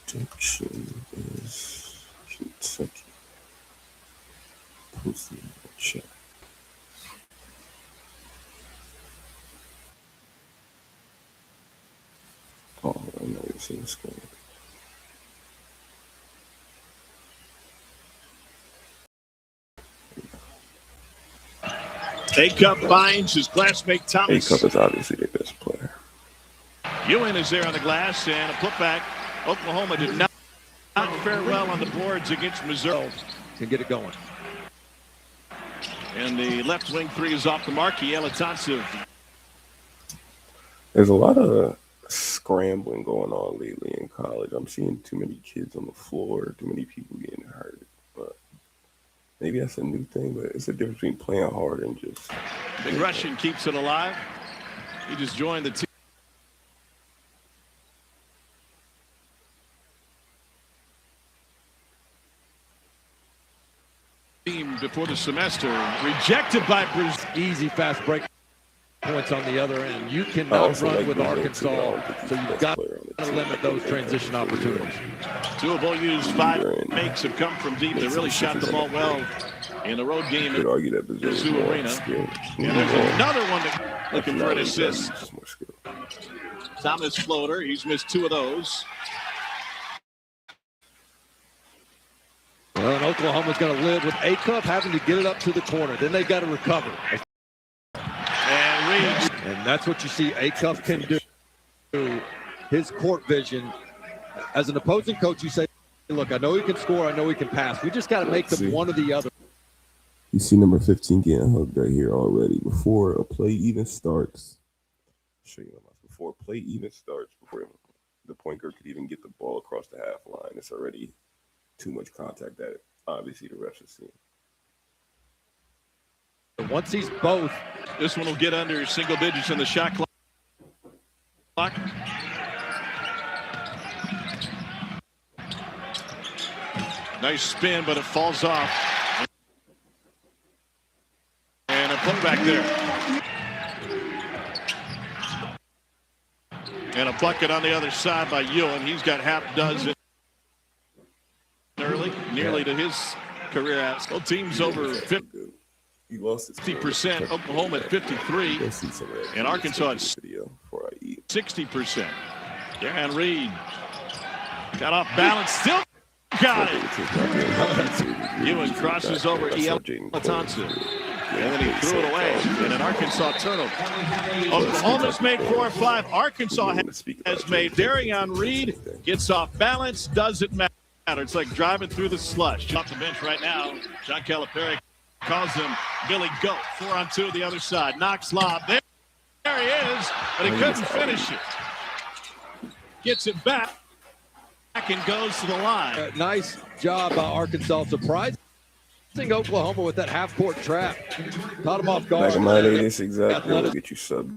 Prediction is Kentucky. Posting in the chat. Oh, I know you're seeing the screen. A-Cup finds his classmate Thomas. A-Cup is obviously their best player. Ewan is there on the glass and a putback. Oklahoma did not fare well on the boards against Missouri. Can get it going. And the left wing three is off the mark. Yale Atansu. There's a lot of scrambling going on lately in college. I'm seeing too many kids on the floor, too many people getting hurt. But maybe that's a new thing, but it's a difference between playing hard and just... Big Russian keeps it alive. He just joined the team before the semester. Rejected by Bruce. Easy fast break points on the other end. You cannot run with Arkansas, so you've got to limit those transition opportunities. Two of OU's 5 makes have come from deep. They really shot the ball well in the road game at Mizzou Arena. And there's another one looking for an assist. Thomas floater. He's missed 2 of those. Well, and Oklahoma's going to live with A-Cup having to get it up to the corner. Then they've got to recover. And that's what you see A-Cup can do. His court vision. As an opposing coach, you say, look, I know he can score. I know he can pass. We just got to make them one or the other. You see number 15 getting hugged right here already. Before a play even starts, before a play even starts, before the point guard could even get the ball across the half line, it's already too much contact that obviously the refs are seeing. Once he's both, this one will get under single digits in the shot clock. Nice spin, but it falls off. And a putback there. And a bucket on the other side by Ewan. He's got half dozen early, nearly to his career ask. Both teams over 50%. Oklahoma at 53%. And Arkansas at 60%. Darren Reed got off balance. Still got it. Ewan crosses over Yale Atansu. And then he threw it away. And an Arkansas turnover. Oklahoma's made 4 or 5. Arkansas has made. Darren Reed gets off balance. Doesn't matter. It's like driving through the slush. Off the bench right now. John Calipari calls him Billy Goat. 4-on-2 the other side. Knocks lob. There he is. But he couldn't finish it. Gets it back and goes to the line. Nice job by Arkansas. Surprising Oklahoma with that half-court trap. Caught him off guard. Back in my day, this exactly will get you sub.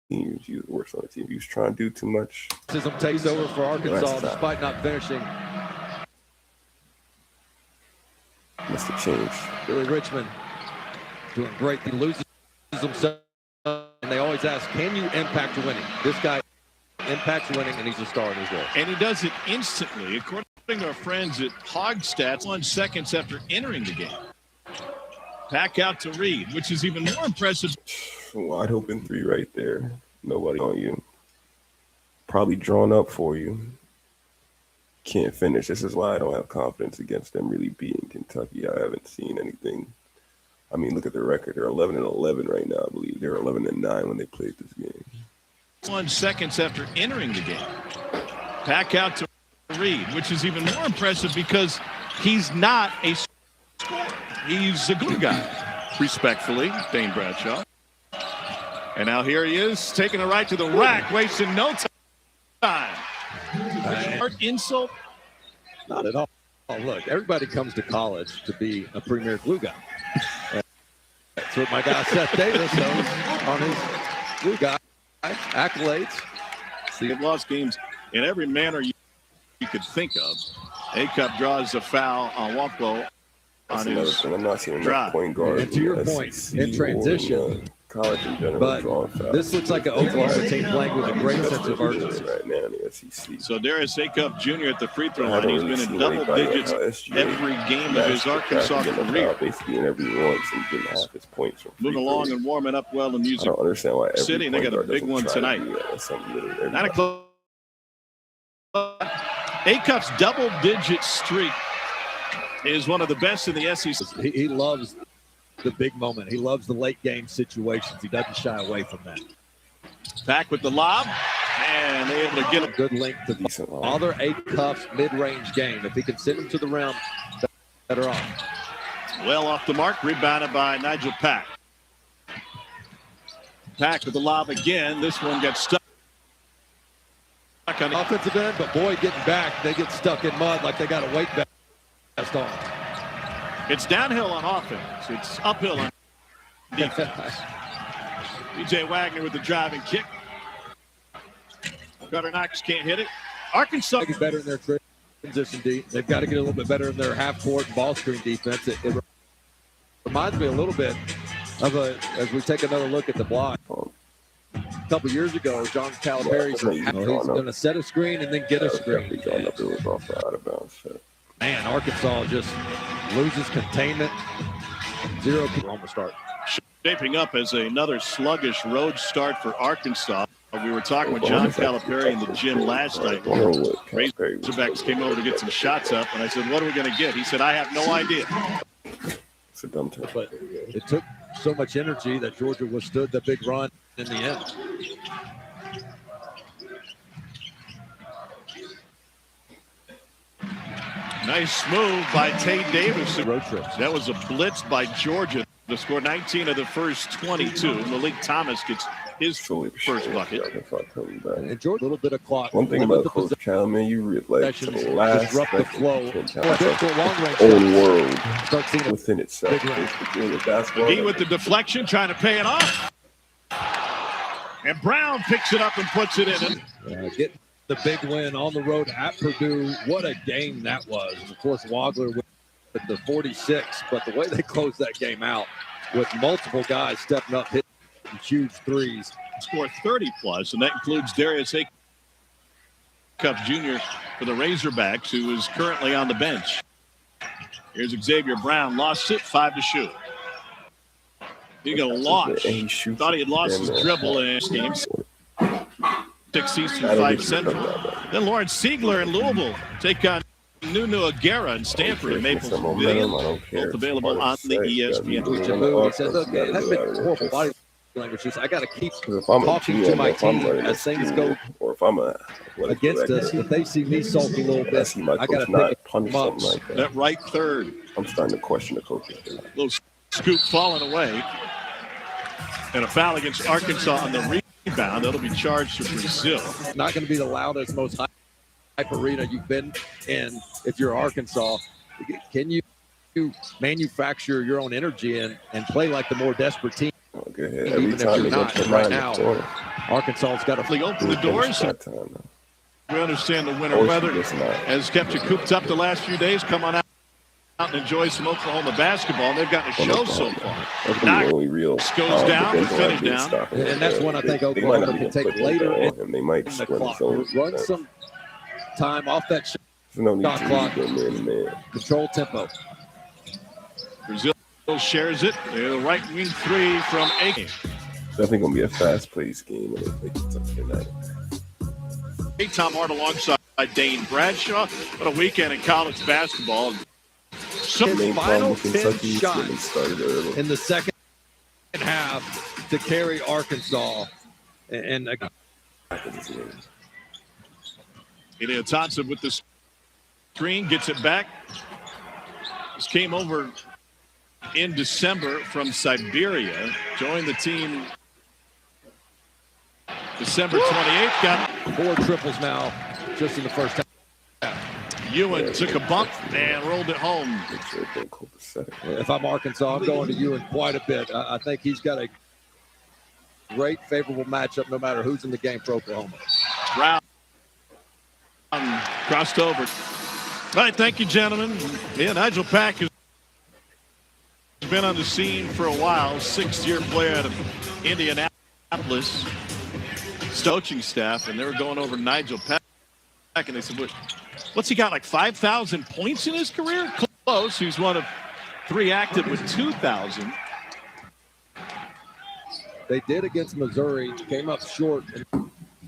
He works on the team. He was trying to do too much. Takes over for Arkansas despite not finishing. Must have changed. Billy Richmond doing great. He loses himself, and they always ask, can you impact winning? This guy impacts winning, and he's a star in his role. And he does it instantly. According to our friends at Hogstats, 1 second after entering the game. Back out to Reed, which is even more impressive. Wide open 3 right there. Nobody on you. Probably drawn up for you. Can't finish. This is why I don't have confidence against them really beating Kentucky. I haven't seen anything. I mean, look at their record. They're 11-11 right now, I believe. They're 11-9 when they played this game. 1 second after entering the game. Back out to Reed, which is even more impressive because he's not a scorer. He's a glue guy. Respectfully, Dane Bradshaw. And now here he is, taking it right to the rack, wasting no time. Insult? Not at all. Oh, look, everybody comes to college to be a premier glue guy. That's what my guy Seth Davis knows on his glue guy accolades. They've lost games in every manner you could think of. A-Cup draws a foul on Wamplo on his I'm not seeing drive. point guard. And to your point, in transition, college in general. But drawing fouls. this looks like an Oklahoma team playing with a great sense of urgency. Right now in the SEC. So Darius Acuff Jr. at the free throw line. haven't He's really been in seen double anybody digits at SGA every game of his Arkansas career. Basically in every once and getting half his points from free Moving along throws. and warming up well in I Music don't understand why every City, and they point got a guard big doesn't one try to tonight. do that. That's something literally 9 o'clock. Acuff's double-digit streak is one of the best in the SEC. He loves the big moment. He loves the late game situations. He doesn't shy away from that. Back with the lob, and they're able to get A him. good length to Father Acuff's mid-range game. If he can send him to the rim, better off. Well off the mark, rebounded by Nigel Pack. Pack with the lob again. This one gets stuck on the Offensive end, but boy, getting back, they get stuck in mud like they got a weight vest on. It's downhill on offense. It's uphill on defense. DJ Wagner with the driving kick. Carter Knox can't hit it. Arkansas Get better in their transition deep. They've got to get a little bit better in their half court and ball screen defense. It reminds me a little bit of as we take another look at the block. A couple years ago, John Calipari's he's going to set a screen and then get a screen. It was off the out of bounds shot. Man, Arkansas just loses containment. Zero Oklahoma start. shaping up as another sluggish road start for Arkansas. We were talking with John Calipari in the gym last night. Razorbacks came over to get some shots up, and I said, what are we going to get? He said, I have no idea. It's a dumb turn. But it took so much energy that Georgia withstood the big run in the end. Nice move by Tate Davis. Road trips. That was a blitz by Georgia to score 19 of the first 22. Malik Thomas gets his first bucket. And Georgia, a little bit of clock. One thing about Coach Cal, man, you realize to the last disrupt the flow. Own world Start seeing within itself. He with the deflection, trying to pay it off. And Brown picks it up and puts it in. Get the big win on the road at Purdue. What a game that was. Of course, Wagler with the 46, but the way they closed that game out with multiple guys stepping up, hitting huge threes. Score 30+, and that includes Darius Acuff Jr. for the Razorbacks, who is currently on the bench. Here's Xavier Brown, lost it, 5 to shoot. He got a launch. Thought he had lost his dribble in this game. 6 Eastern, 5 Central. Then Lawrence Siegler in Louisville take on Nunu Aguera in Stanford and Maple Pavilion. Both available on the ESPN. He said, look, it has been horrible body language. I got to keep talking to my team as things go against us. If they see me sulk a little bit, I got to pick punish something like that. That right third. I'm starting to question the coaches. Little scoop falling away. And a foul against Arkansas on the rebound. That'll be charged to Brazil. Not going to be the loudest, most hype arena you've been in if you're Arkansas. Can you manufacture your own energy and play like the more desperate team? Go ahead. Every Even time if you're not right now, Arkansas's got to open the doors. We understand the winter weather has kept you cooped up the last few days. Come on out and enjoy some Oklahoma basketball. And they've gotten a show so far. Knox goes down and finish down. And that's one I think Oklahoma can take later in they might the clock. Run some time off that shot clock. Control tempo. Brazil shares it. The right wing three from Aiken. Definitely going to be a fast-paced game. Hey, Tom Hart alongside Dane Bradshaw. What a weekend in college basketball. His final 10 shots in the second half to carry Arkansas. And Ilya Thompson with the screen, gets it back. This came over in December from Siberia. Joined the team December 28th. Got 4 triples now just in the first half. Ewan took a bump and rolled it home. If I'm Arkansas, I'm going to Ewan quite a bit. I think he's got a great favorable matchup no matter who's in the game for Oklahoma. Brown crossed over. All right, thank you, gentlemen. Yeah, Nigel Pack has been on the scene for a while. 6th-year player out of Indianapolis coaching staff, and they were going over Nigel Peck, and they said, what's he got, like 5,000 points in his career? Close. He's one of 3 active with 2,000. They did against Missouri, came up short in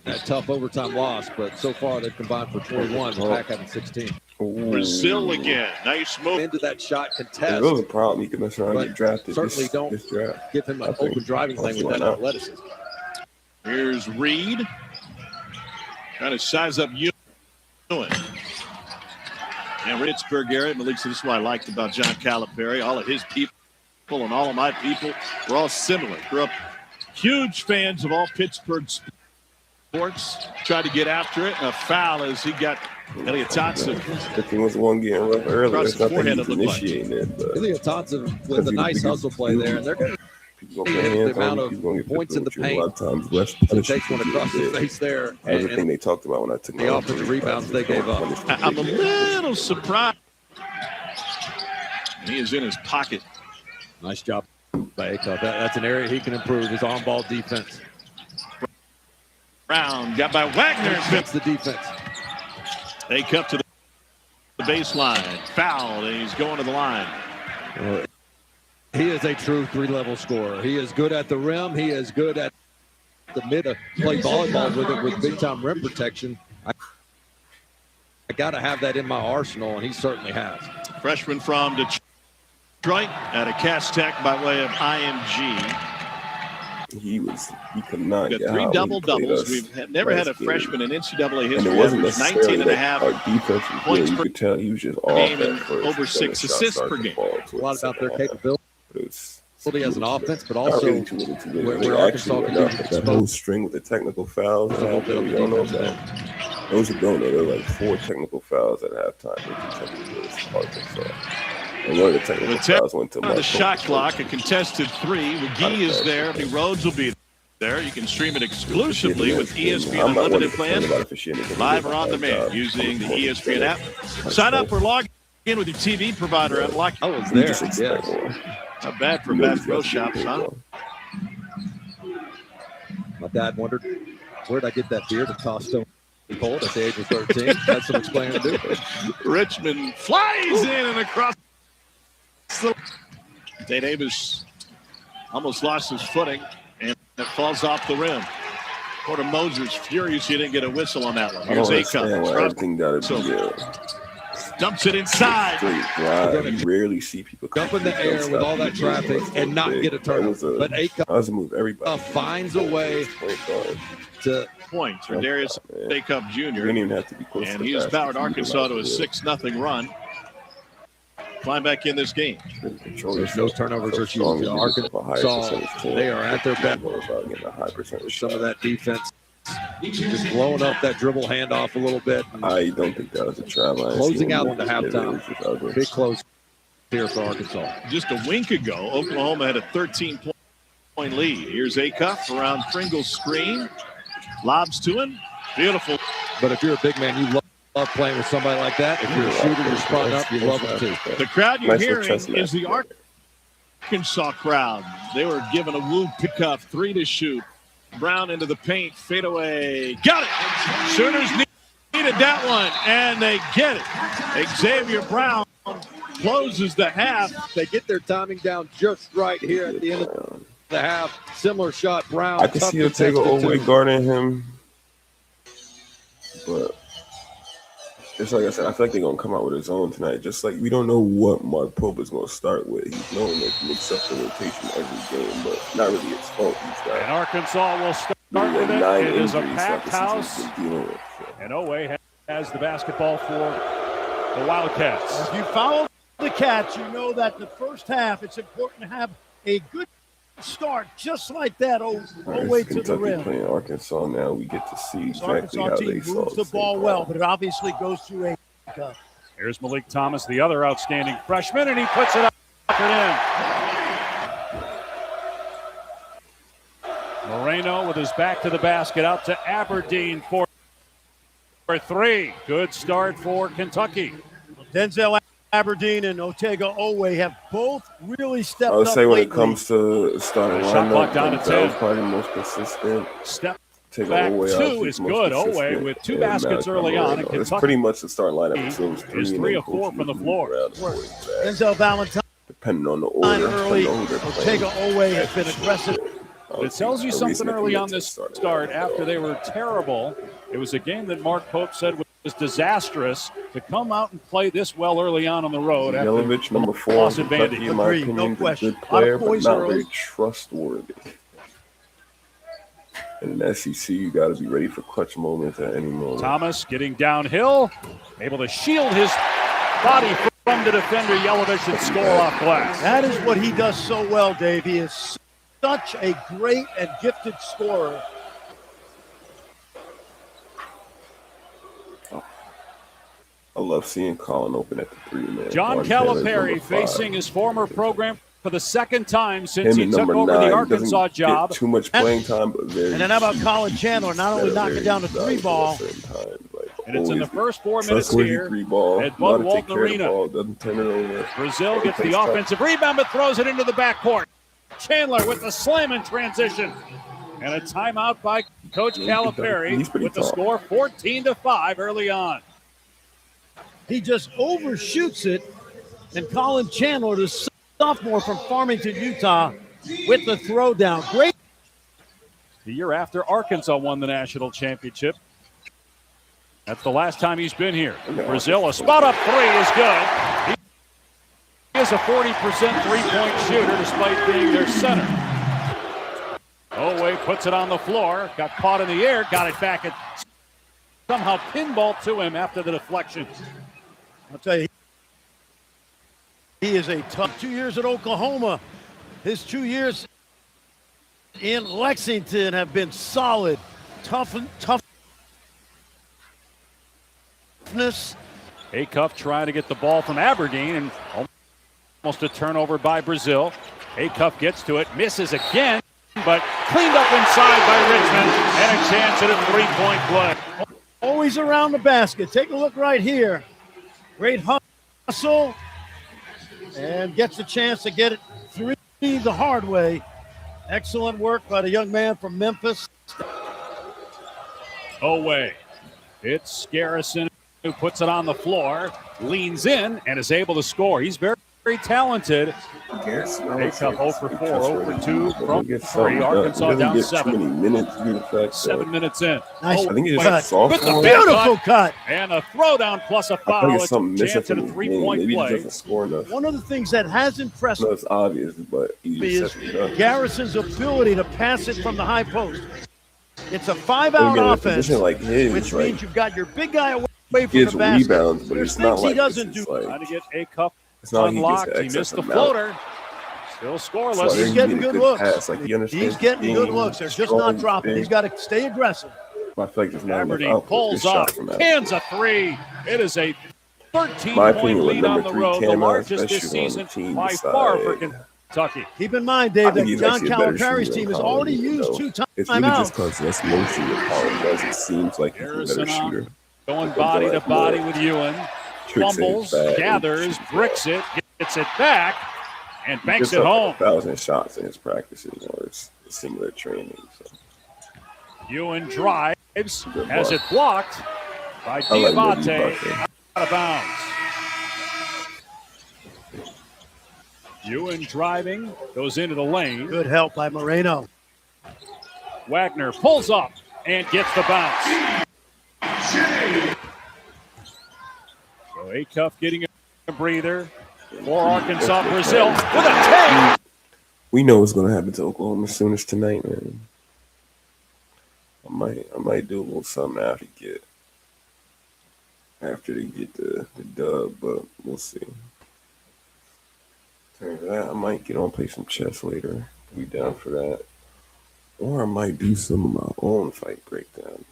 that tough overtime loss, but so far they've combined for 21. The Pack having 16. Brazil again. Nice move. Into that shot contest. It was a problem. He could mess around and get drafted. Certainly don't give him an open driving lane with that athleticism. Here's Reed. Trying to size up Ewing. And Pittsburgh area, Malik said, this is what I liked about John Calipari. All of his people and all of my people were all similar. Grew up huge fans of all Pittsburgh sports. Tried to get after it. And a foul as he got Elliot Thompson. If he was the one getting rough earlier, it's not that he's initiating it. Elliot Thompson with a nice hustle play there, and they're going to the amount of points in the paint. A lot of times, less it takes one across the face there. And the thing they talked about when I took the offensive rebounds they gave up. I'm a little surprised. He is in his pocket. Nice job by Acuff. That's an area he can improve, his on-ball defense. Brown got by Wagner. Fits the defense. Acuff to the baseline. Foul, and he's going to the line. He is a true 3-level scorer. He is good at the rim. He is good at the mid. Play volleyball with it with big-time rim protection. I got to have that in my arsenal, and he certainly has. Freshman from Detroit at a Cass Tech by way of IMG. He could not got get 3 out double-doubles. We've never had a freshman in NCAA history. And it wasn't necessarily 19 and a half our defense was points good. You per could tell he was just off game that and first. over 6 assists per game. A lot about their capability as an offense, but Not also really too little, too little. where Arkansas can That whole string with the technical fouls. a little bit of we don't know defense about. Those who don't know, there were like 4 technical fouls at halftime. Which Arkansas. And one of the technical fouls went to the shot clock, a contested 3. McGee is there. Rhodes will be there. You can stream it exclusively with ESPN Unlimited plans, live or on demand using the ESPN app. Sign up or log in with your TV provider. Unlock. I was there. Yes. Not bad for Bass Pro Shops, huh? My dad wondered, where'd I get that beard at Costco Cold at the age of 13? Had some explaining to do. Richmond flies in and across. Day Davis almost lost his footing, and it falls off the rim. Porter Moser's furious he didn't get a whistle on that one. Here's Acuff. Dumps it inside. You rarely see people jump in the air with all that traffic and not get a turnover. But Acuff finds a way to points for Darius Acuff Jr. Didn't even have to be close. And he's powered Arkansas to a 6-0 run. Climb back in this game. There's no turnovers or huge. Arkansas, they are at their best. Some of that defense just blowing up that dribble handoff a little bit. I don't think that was a travel. Closing out into halftime. Big close here for Arkansas. Just a wink ago, Oklahoma had a 13-point lead. Here's Acuff around Pringle's screen. Lobs to him. Beautiful. But if you're a big man, you love playing with somebody like that. If you're a shooter, you're spotting up, you love it too. The crowd you're hearing is the Arkansas crowd. They were given a woo pickup, 3 to shoot. Brown into the paint, fade away. Got it! Sooners needed that one, and they get it. Xavier Brown closes the half. They get their timing down just right here at the end of the half. Similar shot, Brown. I can see Otego Oweh guarding him, but just like I said, I feel like they're going to come out with his own tonight. Just like we don't know what Mark Pope is going to start with. He's known to mix up the rotation every game, but not really his fault. And Arkansas will start with it. It is a packed house. And Oweh has the basketball for the Wildcats. If you follow the Cats, you know that the first half, it's important to have a good start just like that Oweh to the rim. Playing Arkansas now, we get to see exactly how they moves the ball well, but it obviously goes through a cup. Here's Malik Thomas, the other outstanding freshman, and he puts it up and in. Moreno with his back to the basket, out to Aberdeen for 3. Good start for Kentucky. Denzel Aberdeen and Otega Owe have both really stepped I would up say when lately. it comes to starting Shot clock lineup, down to 10. Bell's probably the most consistent. Step Take back Owe out, two he's is most good. Owe consistent, with two and baskets Malcolm early on. Moreno. And It's Kentucky pretty much the starting lineup. is Assumes 3 3 and of 4 coaches from the move floor. around the boards back, Denzel Valentine depending on the order. early. depending on who they're Otega playing. Owe has been aggressive. It tells you A something reasonable early on to this start start lineup, after though. they were terrible. It was a game that Mark Pope said was disastrous. To come out and play this well early on the road. Yelovich, number 4, loss in advantage. Kentucky, in my Agreed, opinion, no is a question. good A lot of player, but poise not early. very trustworthy. In the SEC, you got to be ready for clutch moments at any moment. Thomas getting downhill, able to shield his body from the defender Yelovich and score off glass. That is what he does so well, Dave. He is such a great and gifted scorer. I love seeing Colin open at the 3, man. John Martin Taylor's Calipari number 5. facing his former program for the second time since Him he at took number over 9 the doesn't Arkansas get job. too much playing time, but very. And then how about Colin Chandler not only knocking down the three ball, And it's in the first 4 minutes trustworthy here 3 ball, at know how Bud to take Walton care of the Arena. ball, doesn't turn it over. Brazil gets the Takes time. offensive rebound but throws it into the backcourt. Chandler with the slam in transition. And a timeout by Coach Calipari He's pretty with the tall. score 14-5 early on. he just overshoots it. And Colin Chandler, the sophomore from Farmington, Utah, with the throwdown. Great. The year after Arkansas won the national championship. That's the last time he's been here. Brazil, a spot up three is good. He is a 40% three-point shooter despite being their center. Owe puts it on the floor, got caught in the air, got it back, and somehow pinball to him after the deflection. I'll tell you, he is a tough 2 years at Oklahoma. His 2 years in Lexington have been solid. Toughness. Acuff trying to get the ball from Aberdeen and almost a turnover by Brazil. Acuff gets to it, misses again, but cleaned up inside by Richmond and a chance at a three-point play. Always around the basket. Take a look right here. Great hustle. And gets a chance to get it three the hard way. Excellent work by the young man from Memphis. Owe. It's Garrison who puts it on the floor, leans in, and is able to score. He's very, very talented. Acuff 0 for 4, 0 for 2 from 3. Arkansas down 7. 7 minutes in. Nice. I think he's cut. just soft. With the I Beautiful cut. And a throwdown plus a think foul. it's It's a something missing chance at from a the game. three-point Maybe he play. doesn't score enough. One of the things that has impressed No, it's obvious, but he me just is sets it up. Garrison's ability to pass it from the high post. It's a 5-out Again, in a offense, position like his, which like, means you've got your big guy away he from gets the basket. rebounds, but There's it's not things he like doesn't this is do. like, Trying to get Acuff it's not like unlocked. he He gets missed the excess amount. floater. Still It's scoreless. like He's he getting get a good looks. pass. Like, he understands He's getting the good game, looks. They're just strong, not dropping. big. He's got to stay aggressive. I feel like there's not enough Aberdeen output. pulls Good shot up, from that. cans a three. It is a My 13-point opinion, with lead on number the 3 road, the Cam Out, largest this especially on the season team by far for side. Kentucky. Keep in mind, I Dave, think that he's John actually a better Calipari's shooter team than has Colin, already even used though 2 it's really just timeouts. because that's mostly what Colin does. It seems like he's a Harrison better shooter. going body to body with Ewan. Tricks in Fumbles, his bag. gathers, bricks it, gets it back, and He banks gets it up home. 1,000 shots in his practices, or it's similar training. So. Ewan drives, Good has block. it blocked by I like Libby Diabate, Bucket. out of bounds. Ewan driving, goes into the lane. Good help by Moreno. Wagner pulls up and gets the bounce. So Acuff getting a breather for Arkansas. Brazil with a take. We know what's going to happen to Oklahoma as soon as tonight, man. I might do a little something after they get the dub, but we'll see. Turns out I might get on play some chess later. Be down for that, or I might do some of my own fight breakdown.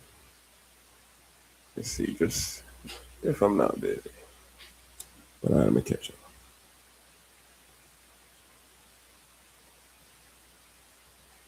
Let's see, just if I'm not busy. But I'm gonna catch up.